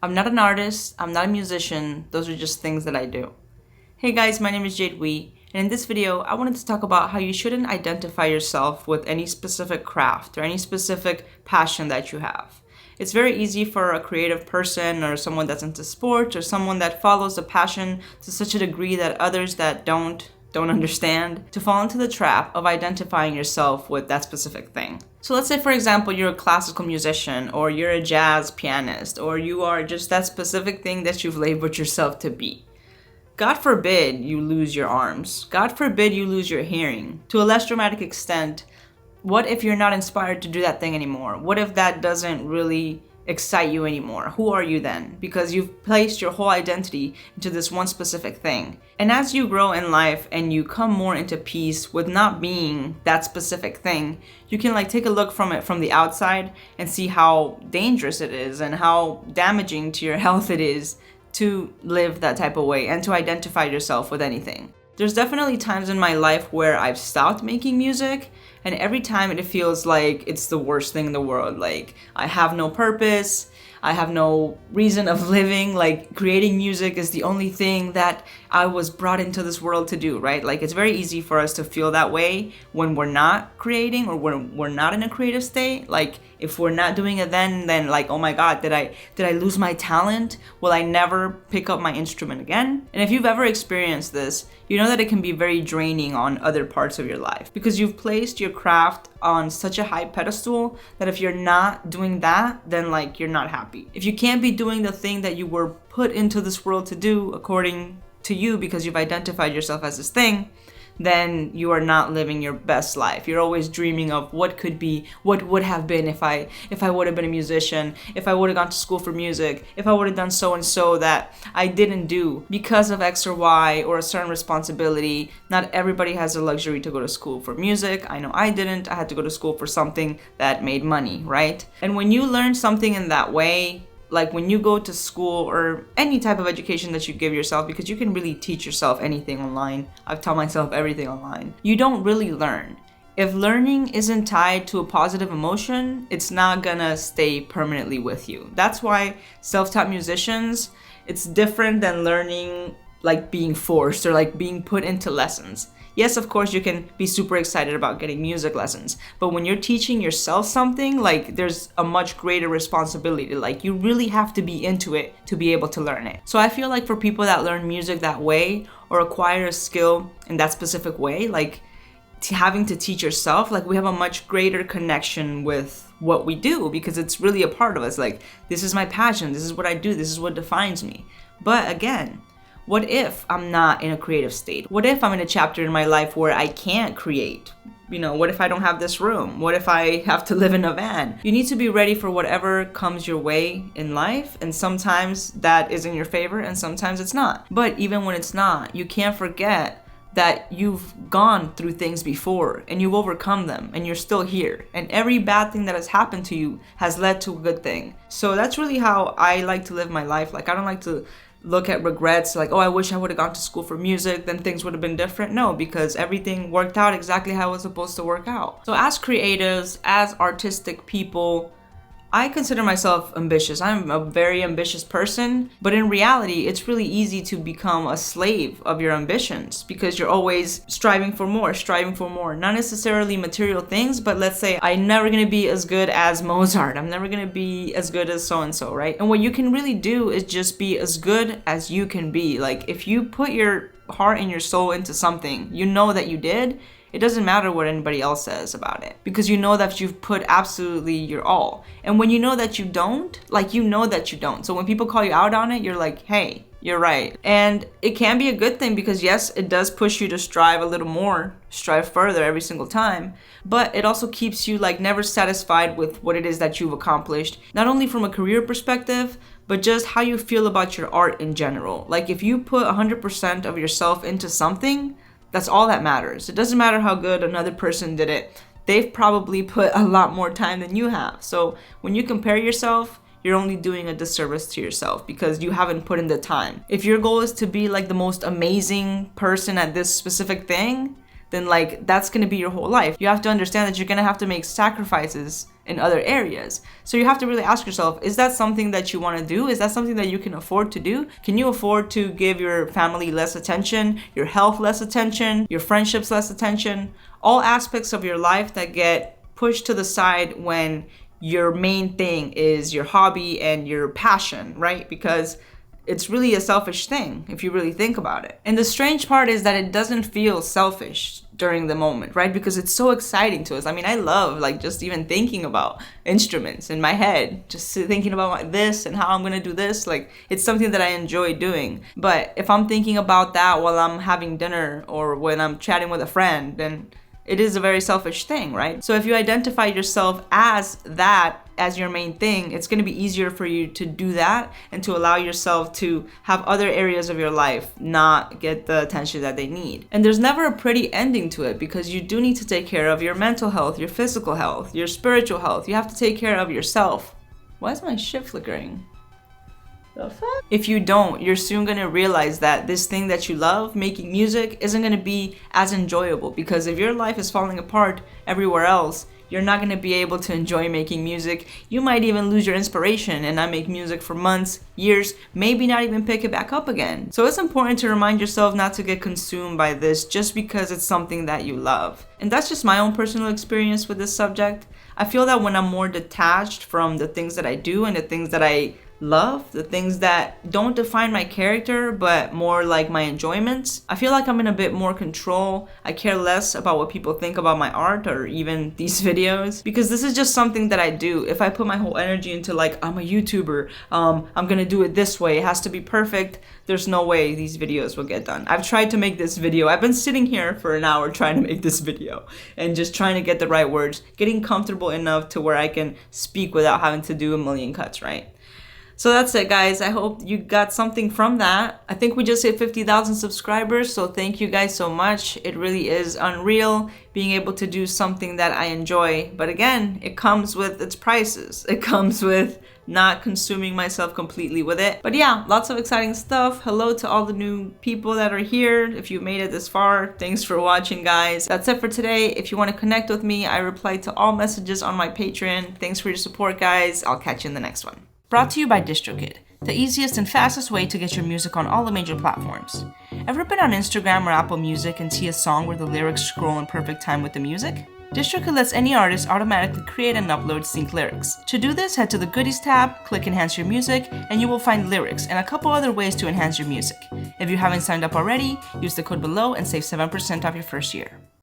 I'm not an artist, I'm not a musician, those are just things that I do. Hey guys, my name is JAde, and in this video, I wanted to talk about how you shouldn't identify yourself with any specific craft or any specific passion that you have. It's very easy for a creative person or someone that's into sports or someone that follows a passion to such a degree that others that don't understand to fall into the trap of identifying yourself with that specific thing. So let's say, for example, you're a classical musician or you're a jazz pianist or you are just that specific thing that you've labeled yourself to be. God forbid you lose your arms. God forbid you lose your hearing. To a less dramatic extent, what if you're not inspired to do that thing anymore? What if that doesn't really excite you anymore? Who are you then? Because you've placed your whole identity into this one specific thing. And as you grow in life and you come more into peace with not being that specific thing, you can take a look from it from the outside and see how dangerous it is and how damaging to your health it is to live that type of way and to identify yourself with anything. There's definitely times in my life where I've stopped making music, and every time it feels like it's the worst thing in the world. Like, I have no purpose, I have no reason of living. Like, creating music is the only thing that I was brought into this world to do, right? Like, it's very easy for us to feel that way when we're not creating or when we're not in a creative state. Like, if we're not doing it then like, oh my God, did I lose my talent? Will I never pick up my instrument again? And if you've ever experienced this, you know that it can be very draining on other parts of your life because you've placed your craft on such a high pedestal that if you're not doing that, then you're not happy. If you can't be doing the thing that you were put into this world to do according to you because you've identified yourself as this thing, then you are not living your best life. You're always dreaming of what could be, what would have been if I would have been a musician, if I would have gone to school for music, if I would have done so and so that I didn't do because of X or Y or a certain responsibility. Not everybody has the luxury to go to school for music. I know I didn't. I had to go to school for something that made money, right? And when you learn something in that way, like when you go to school or any type of education that you give yourself, because you can really teach yourself anything online. I've taught myself everything online. You don't really learn. If learning isn't tied to a positive emotion, it's not gonna stay permanently with you. That's why self-taught musicians, it's different than learning being forced or being put into lessons. Yes, of course, you can be super excited about getting music lessons, but when you're teaching yourself something, there's a much greater responsibility. You really have to be into it to be able to learn it. So I feel like for people that learn music that way or acquire a skill in that specific way, having to teach yourself, we have a much greater connection with what we do because it's really a part of us. This is my passion, this is what I do, this is what defines me. But again, what if I'm not in a creative state? What if I'm in a chapter in my life where I can't create? What if I don't have this room? What if I have to live in a van? You need to be ready for whatever comes your way in life, and sometimes that is in your favor and sometimes it's not. But even when it's not, you can't forget that you've gone through things before and you've overcome them and you're still here. And every bad thing that has happened to you has led to a good thing. So that's really how I like to live my life. I don't like to look at regrets oh, I wish I would have gone to school for music, then things would have been different. No, because everything worked out exactly how it was supposed to work out. So as creatives, as artistic people, I consider myself ambitious. I'm a very ambitious person, but in reality, it's really easy to become a slave of your ambitions because you're always striving for more. Not necessarily material things, but let's say I'm never gonna be as good as Mozart. I'm never gonna be as good as so-and-so, right? And what you can really do is just be as good as you can be. If you put your heart and your soul into something, you know that you did. It doesn't matter what anybody else says about it because you know that you've put absolutely your all. And when you know that you don't, you know that you don't. So when people call you out on it, you're like, hey, you're right. And it can be a good thing because yes, it does push you to strive a little more, strive further every single time. But it also keeps you never satisfied with what it is that you've accomplished, not only from a career perspective, but just how you feel about your art in general. If you put 100% of yourself into something, that's all that matters. It doesn't matter how good another person did it. They've probably put a lot more time than you have. So when you compare yourself, you're only doing a disservice to yourself because you haven't put in the time. If your goal is to be the most amazing person at this specific thing, then like that's going to be your whole life. You have to understand that you're going to have to make sacrifices in other areas. So you have to really ask yourself, is that something that you want to do? Is that something that you can afford to do? Can you afford to give your family less attention, your health less attention, your friendships less attention? All aspects of your life that get pushed to the side when your main thing is your hobby and your passion, right? Because it's really a selfish thing if you really think about it. And the strange part is that it doesn't feel selfish during the moment, right? Because it's so exciting to us. I mean, I love like just even thinking about instruments in my head, just thinking about this and how I'm gonna do this. Like, it's something that I enjoy doing. But if I'm thinking about that while I'm having dinner or when I'm chatting with a friend, then it is a very selfish thing, right? So if you identify yourself as that, as your main thing, it's going to be easier for you to do that and to allow yourself to have other areas of your life not get the attention that they need. And there's never a pretty ending to it, because you do need to take care of your mental health, your physical health, your spiritual health. You have to take care of yourself. Why is my shit flickering? The fuck? If you don't, you're soon gonna realize that this thing that you love, making music, isn't gonna be as enjoyable, because if your life is falling apart everywhere else, you're not gonna be able to enjoy making music. You might even lose your inspiration and not make music for months, years, maybe not even pick it back up again. So it's important to remind yourself not to get consumed by this just because it's something that you love. And that's just my own personal experience with this subject. I feel that when I'm more detached from the things that I do and the things that I love, the things that don't define my character but more like my enjoyments, I feel like I'm in a bit more control. I care less about what people think about my art or even these videos, because this is just something that I do. If I put my whole energy into like, I'm a YouTuber, I'm gonna do it this way, it has to be perfect, there's no way these videos will get done. I've tried to make this video. I've been sitting here for an hour trying to make this video and just trying to get the right words, getting comfortable enough to where I can speak without having to do a million cuts, right? So that's it, guys. I hope you got something from that. I think we just hit 50,000 subscribers, so thank you guys so much. It really is unreal being able to do something that I enjoy. But again, it comes with its prices. It comes with not consuming myself completely with it. But yeah, lots of exciting stuff. Hello to all the new people that are here. If you made it this far, thanks for watching, guys. That's it for today. If you want to connect with me, I reply to all messages on my Patreon. Thanks for your support, guys. I'll catch you in the next one. Brought to you by DistroKid, the easiest and fastest way to get your music on all the major platforms. Ever been on Instagram or Apple Music and see a song where the lyrics scroll in perfect time with the music? DistroKid lets any artist automatically create and upload sync lyrics. To do this, head to the Goodies tab, click Enhance Your Music, and you will find lyrics and a couple other ways to enhance your music. If you haven't signed up already, use the code below and save 7% off your first year.